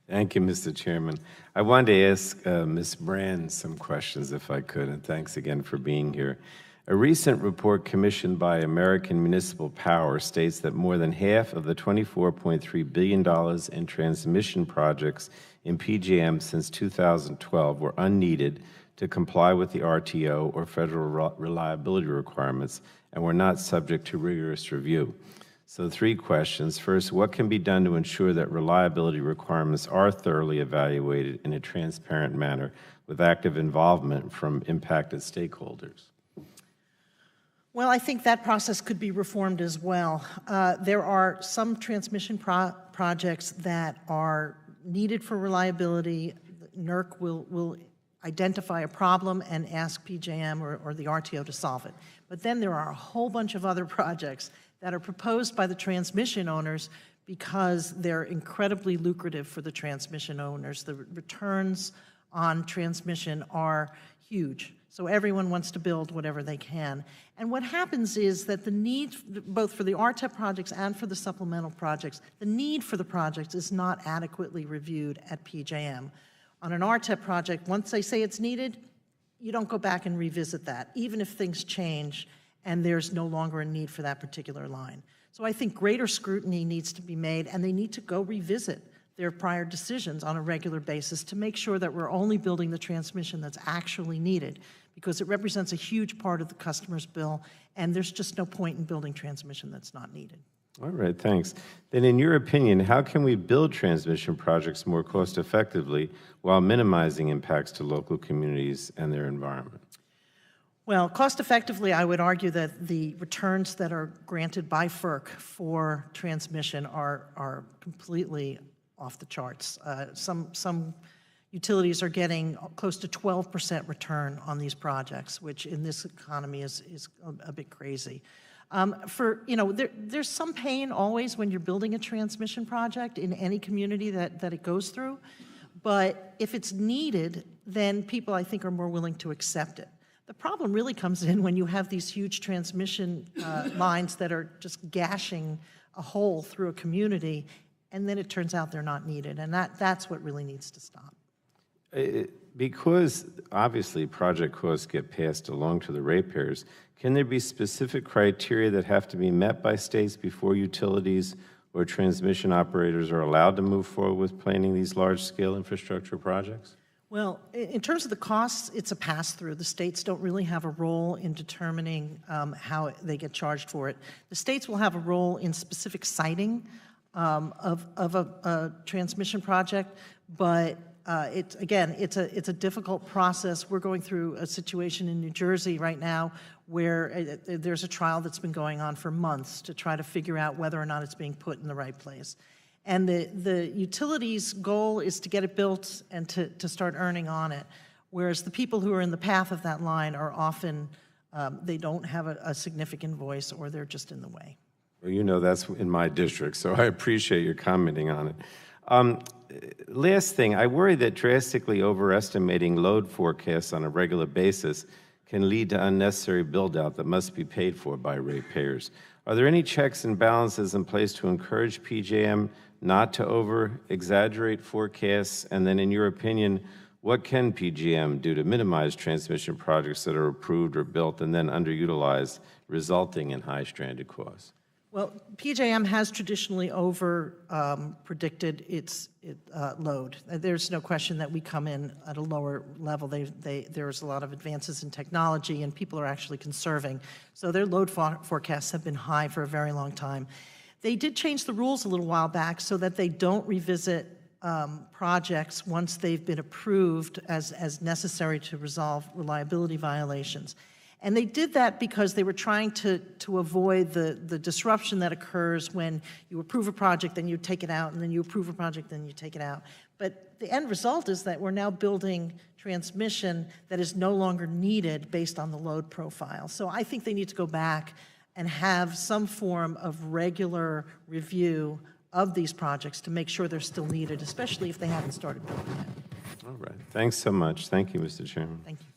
Thank you, Mr. Chairman. I wanted to ask Ms. Brand some questions, if I could, and thanks again for being here. A recent report commissioned by American Municipal Power states that more than half of the $24.3 billion in transmission projects in PJM since 2012 were unneeded to comply with the RTO or federal reliability requirements and were not subject to rigorous review. So 3 questions. First, what can be done to ensure that reliability requirements are thoroughly evaluated in a transparent manner with active involvement from impacted stakeholders? Well, I think that process could be reformed as well. There are some transmission projects that are needed for reliability. NERC will identify a problem and ask PJM or the RTO to solve it. But then there are a whole bunch of other projects that are proposed by the transmission owners because they're incredibly lucrative for the transmission owners. The returns on transmission are huge. So everyone wants to build whatever they can. And what happens is that the need, both for the RTEP projects and for the supplemental projects, the need for the projects is not adequately reviewed at PJM. On an RTEP project, once they say it's needed, you don't go back and revisit that, even if things change and there's no longer a need for that particular line. So I think greater scrutiny needs to be made, and they need to go revisit their prior decisions on a regular basis to make sure that we're only building the transmission that's actually needed, because it represents a huge part of the customer's bill, and there's just no point in building transmission that's not needed. All right, thanks. Then in your opinion, how can we build transmission projects more cost effectively while minimizing impacts to local communities and their environment? Well, cost effectively, I would argue that the returns that are granted by FERC for transmission are completely off the charts. Some utilities are getting close to 12% return on these projects, which in this economy is a bit crazy. There's some pain always when you're building a transmission project in any community that it goes through, but if it's needed, then people, I think, are more willing to accept it. The problem really comes in when you have these huge transmission lines that are just gashing a hole through a community, and then it turns out they're not needed, and that's what really needs to stop. Because obviously project costs get passed along to the ratepayers, can there be specific criteria that have to be met by states before utilities or transmission operators are allowed to move forward with planning these large-scale infrastructure projects? Well, in terms of the costs, it's a pass-through. The states don't really have a role in determining how they get charged for it. The states will have a role in specific siting of a transmission project, but it's a difficult process. We're going through a situation in New Jersey right now where there's a trial that's been going on for months to try to figure out whether or not it's being put in the right place. And the utility's goal is to get it built and to start earning on it, whereas the people who are in the path of that line are often, they don't have a significant voice, or they're just in the way. Well, you know that's in my district, so I appreciate your commenting on it. Last thing, I worry that drastically overestimating load forecasts on a regular basis can lead to unnecessary build-out that must be paid for by ratepayers. Are there any checks and balances in place to encourage PJM not to over-exaggerate forecasts? And then in your opinion, what can PJM do to minimize transmission projects that are approved or built and then underutilized, resulting in high stranded costs? Well, PJM has traditionally predicted its load. There's no question that we come in at a lower level. There's a lot of advances in technology, and people are actually conserving. So their load forecasts have been high for a very long time. They did change the rules a little while back so that they don't revisit projects once they've been approved as necessary to resolve reliability violations. And they did that because they were trying to avoid the disruption that occurs when you approve a project, then you take it out, and then you approve a project, then you take it out. But the end result is that we're now building transmission that is no longer needed based on the load profile. So I think they need to go back and have some form of regular review of these projects to make sure they're still needed, especially if they haven't started building yet. All right. Thanks so much. Thank you, Mr. Chairman. Thank you.